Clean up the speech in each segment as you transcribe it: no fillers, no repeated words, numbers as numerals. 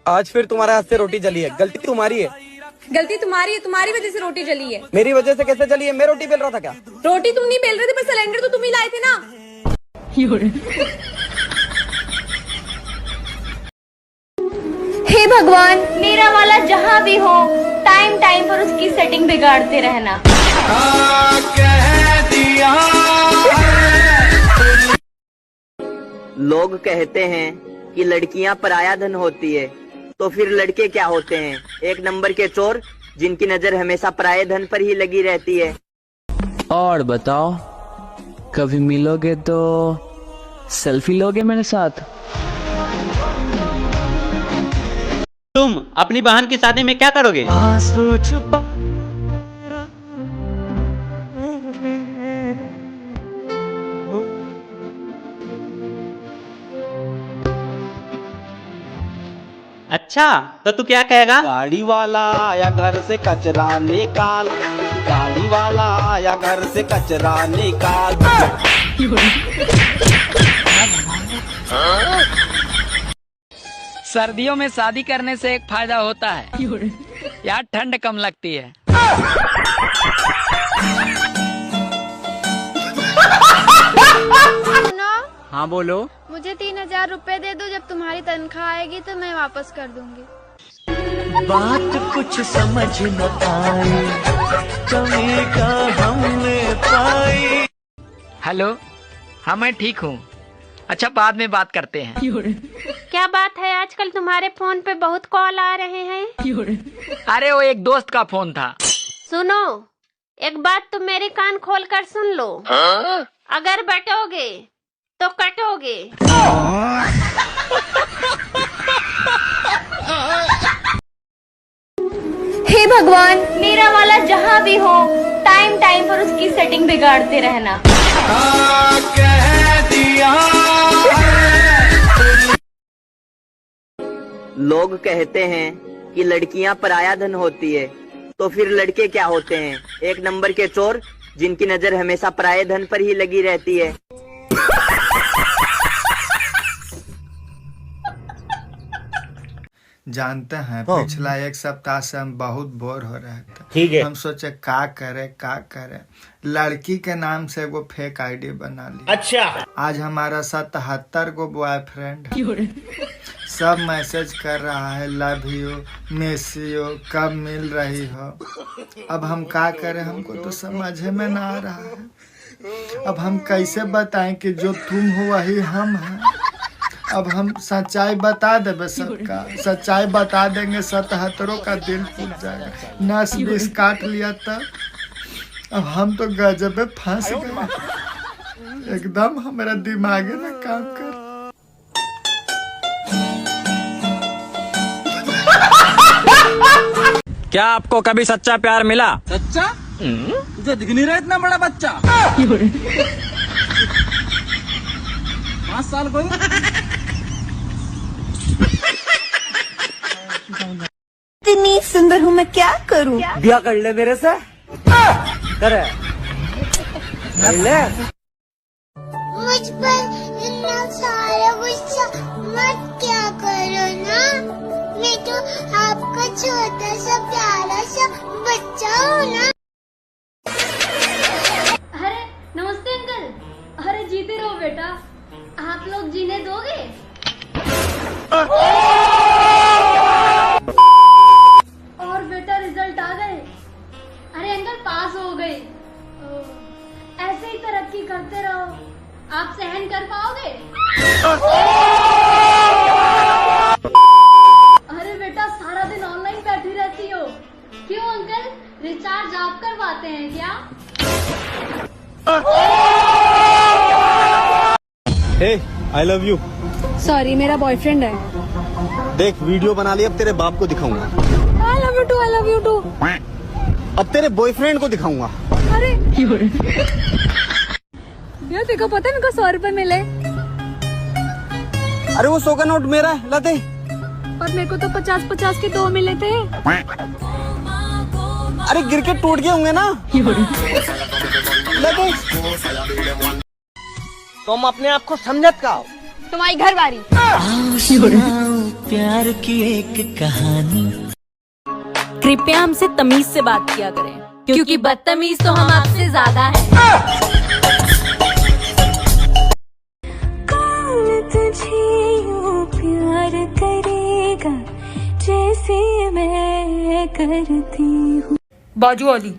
आज फिर तुम्हारे हाथ से रोटी जली है, गलती तुम्हारी है। गलती तुम्हारी है, तुम्हारी वजह से रोटी जली है। मेरी वजह से कैसे जली है? मैं रोटी बेल रहा था क्या? रोटी तुम नहीं बेल रहे थे, पर सिलेंडर तो तुम ही लाए थे ना। हे भगवान, मेरा वाला जहाँ भी हो टाइम टाइम पर उसकी सेटिंग बिगाड़ते रहना। लोग कहते हैं कि लड़कियां पराया धन होती है, तो फिर लड़के क्या होते हैं? एक नंबर के चोर, जिनकी नजर हमेशा पराये धन पर ही लगी रहती है। और बताओ, कभी मिलोगे तो सेल्फी लोगे मेरे साथ? तुम अपनी बहन की शादी में क्या करोगे? अच्छा, तो तू क्या कहेगा? गाड़ी वाला आया घर से कचरा निकाल, गाड़ी वाला आया घर से कचरा निकाल। सर्दियों में शादी करने से एक फायदा होता है यार, ठंड कम लगती है। हाँ बोलो। मुझे 3000 रुपए दे दो, जब तुम्हारी तनख्वाह आएगी तो मैं वापस कर दूंगी। बात कुछ समझ न आई, कमी का हमने पाई। हेलो, हाँ मैं ठीक हूँ। अच्छा, बाद में बात करते हैं। क्या बात है, आजकल तुम्हारे फोन पे बहुत कॉल आ रहे हैं? अरे वो एक दोस्त का फोन था। सुनो, एक बात तुम मेरे कान खोल कर सुन लो। अगर बटोगे तो कटोगे। हे भगवान, मेरा वाला जहाँ भी हो टाइम टाइम पर उसकी सेटिंग बिगाड़ते रहना। लोग कहते हैं कि लड़कियां पराया धन होती है, तो फिर लड़के क्या होते हैं? एक नंबर के चोर, जिनकी नजर हमेशा पराये धन पर ही लगी रहती है। जानते हैं, पिछला एक सप्ताह से हम बहुत बोर हो रहे थे। ठीक है, हम सोचे का करे। लड़की के नाम से वो फेक आईडी बना ली। अच्छा, आज हमारा 77 को बॉयफ्रेंड, सब मैसेज कर रहा है, लव यू, मिस यू, कब मिल रही हो। अब हम का करें, हमको तो समझ में ना आ रहा है। अब हम कैसे बताएं कि जो तुम हो वही हम हैं। अब हम सच्चाई बता देंगे, सबका सच्चाई बता देंगे, 77 का दिल टूट जाएगा। नस बीस काट लिया तब। अब हम तो गजब में फंस गए, एकदम हमारा दिमाग ना काम कर। क्या आपको कभी सच्चा प्यार मिला? सच्चा? तुझे दिख नहीं रहा इतना बड़ा बच्चा? 5 साल को इतनी सुंदर हूँ मैं, क्या करूँ? ब्याह कर ले मेरे से, कर ले। मुझ पर इतना सारा गुस्सा मत क्या करो ना। मैं तो आपका छोटा सा प्यारा सा बच्चा हूँ ना। अरे नमस्ते अंकल। अरे जीते रहो बेटा, आप लोग जीने दोगे? और बेटा रिजल्ट आ गए। अरे अंकल पास हो गए। ऐसे ही तरक्की करते रहो, आप सहन कर पाओगे? अरे बेटा सारा दिन ऑनलाइन बैठी रहती हो, क्यों अंकल? रिचार्ज आप करवाते हैं क्या? हे, आई लव यू। सॉरी, मेरा बॉयफ्रेंड है। देख, वीडियो बना ली, अब तेरे बाप को दिखाऊंगा। I love you too, I love you too. अब तेरे बॉयफ्रेंड को दिखाऊंगा। अरे यार, तेरे को पता है मेरे को 100 रुपए मिले? अरे वो 100 का नोट मेरा है, ला दे। और मेरे को तो 50-50 के 2 मिले थे। अरे गिर के टूट गए होंगे ना। ला दे। तुम अपने आप को समझत का हो? तुम्हारी घरवाली। प्यार की एक कहानी। कृपया हमसे तमीज से बात किया करें, क्योंकि बदतमीज तो हम आपसे ज्यादा हैं। कौन तुझे यूं प्यार करेगा जैसे मैं करती हूँ। बाजू वाली।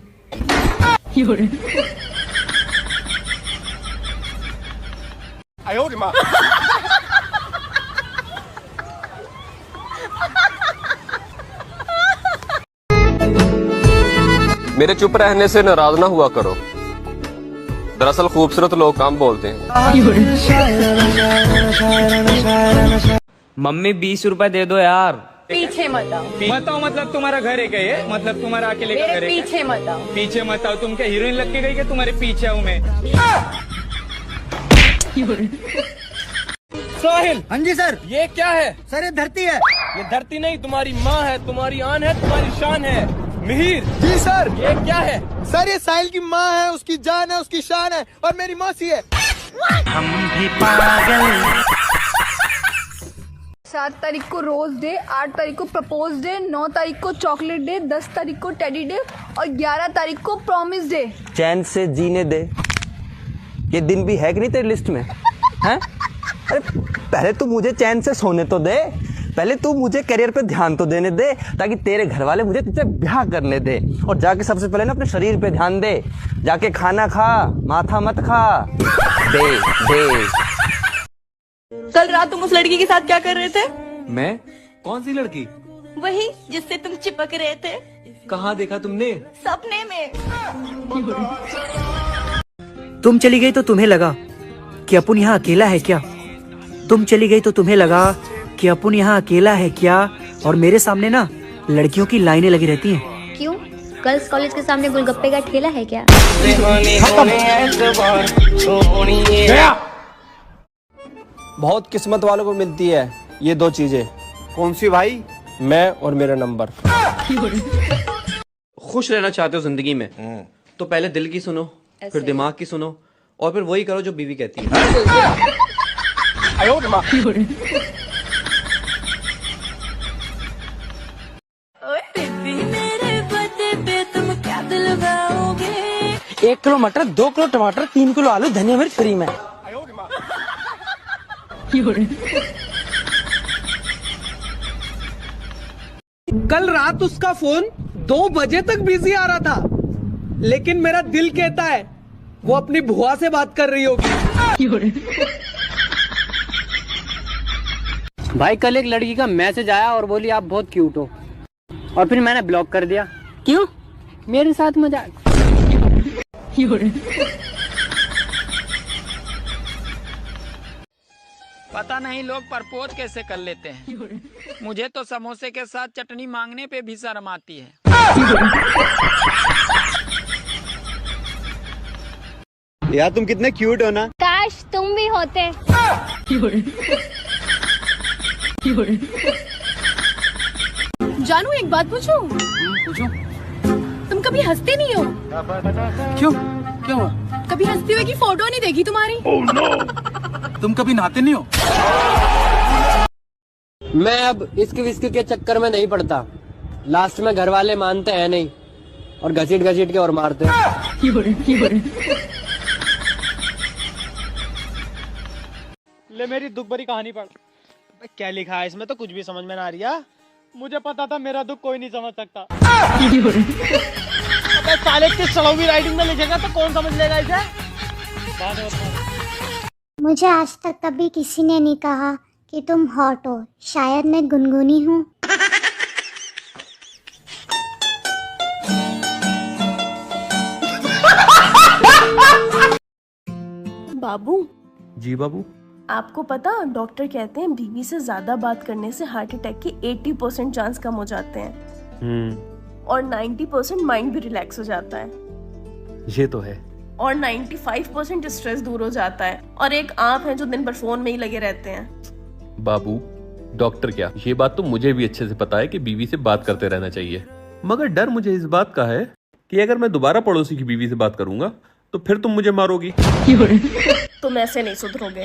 मेरे चुप रहने से नाराज ना हुआ करो, दरअसल खूबसूरत लोग कम बोलते हैं। मम्मी 20 रुपए दे दो यार। पीछे मत आओ। बताओ मतलब तुम्हारा घर है क्या ये? मतलब तुम्हारा अकेले का घर है? पीछे मत आओ। पीछे मत आओ। तुम क्या हीरोइन लग के गई क्या? तुम्हारे पीछे हूँ मैं। सोहेल। हाँ जी सर। ये क्या है? सर ये धरती है। ये धरती नहीं, तुम्हारी माँ है, तुम्हारी आन है, तुम्हारी शान है। मिहिर। जी सर। ये क्या है? सर ये साहिल की माँ है, उसकी जान है, उसकी शान है और मेरी मौसी है। हम भी पागल। 7 तारीख को रोज डे, 8 तारीख को प्रपोज डे, 9 तारीख को चॉकलेट डे, 10 तारीख को टेडी डे और 11 तारीख को प्रॉमिस डे। चैन से जीने दे, ये दिन भी है कि नहीं तेरी लिस्ट में? हैं? अरे पहले तू मुझे चैन से सोने तो दे, पहले तू मुझे करियर पे ध्यान तो देने दे, ताकि तेरे घर वाले मुझे तुझसे ब्याह करने दे। और जाके सबसे पहले ना अपने शरीर पे ध्यान दे, जाके खाना खा, माथा मत खा। दे दे। कल रात तुम उस लड़की के साथ क्या कर रहे थे? मैं? कौन सी लड़की? वही जिससे तुम चिपक रहे थे। कहाँ देखा तुमने? सपने में। तुम चली गई तो तुम्हें लगा कि अपुन यहाँ अकेला है क्या? तुम चली गई तो तुम्हें लगा कि अपुन यहाँ अकेला है क्या? और मेरे सामने ना लड़कियों की लाइनें लगी रहती हैं। क्यों? गर्ल्स कॉलेज के सामने गोलगप्पे का ठेला है क्या? बहुत किस्मत वालों को मिलती है ये 2 चीजें। कौन सी भाई? मैं और मेरा नंबर। खुश रहना चाहते हो जिंदगी में तो पहले दिल की सुनो, फिर दिमाग की सुनो और फिर वही करो जो बीवी कहती है। मेरे पते पे तुम क्या दिलवाओगे? 1 किलो मटर, 2 किलो टमाटर, 3 किलो आलू, धनिया मिर्च फ्री में। कल रात उसका फोन 2 बजे तक बिजी आ रहा था, लेकिन मेरा दिल कहता है वो अपनी बुआ से बात कर रही होगी। भाई कल एक लड़की का मैसेज आया और बोली आप बहुत क्यूट हो, और फिर मैंने ब्लॉक कर दिया। क्यों? मेरे साथ मजाक। पता नहीं लोग प्रपोज कैसे कर लेते हैं। मुझे तो समोसे के साथ चटनी मांगने पे भी शर्म आती है। यार तुम कितने क्यूट हो ना। काश तुम भी होते। जानू एक बात पूछूं? पूछो। तुम कभी हंसते नहीं हो? क्यों? क्यों? कभी हंसते हुए की फोटो नहीं देखी तुम्हारी? तुम कभी नहाते नहीं हो? मैं अब इश्क विस्क के चक्कर में नहीं पड़ता। लास्ट में घर वाले मानते हैं नहीं और घसीट घसीट के और मारते हैं। ले मेरी दुख भरी कहानी पढ़। क्या लिखा है इसमें? तो कुछ भी समझ में ना आ रही है। मुझे पता था मेरा दुख कोई नहीं समझ सकता। अबे साले की सड़ोवी राइटिंग में लिखेगा तो कौन समझ लेगा इसे? मुझे आज तक कभी किसी ने नहीं कहा कि तुम हॉट हो। शायद मैं गुनगुनी हूँ। बाबू। जी बाबू। आपको पता डॉक्टर कहते हैं बीवी से ज्यादा बात करने से हार्ट अटैक के 80% चांस कम हो जाते हैं। और 90% माइंड भी रिलैक्स हो जाता है। ये तो है। और 95% स्ट्रेस दूर हो जाता है। और एक आप हैं जो दिन भर फोन में ही लगे रहते हैं। बाबू डॉक्टर क्या, ये बात तो मुझे भी अच्छे से पता है कि बीवी से बात करते रहना चाहिए, मगर डर मुझे इस बात का है कि अगर मैं दोबारा पड़ोसी की बीवी से बात करूंगा तो फिर तुम मुझे मारोगी। तुम ऐसे नहीं सुधरोगे।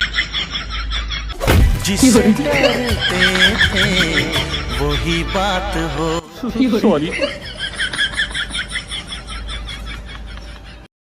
जिससे डरते थे वही बात हो। सॉरी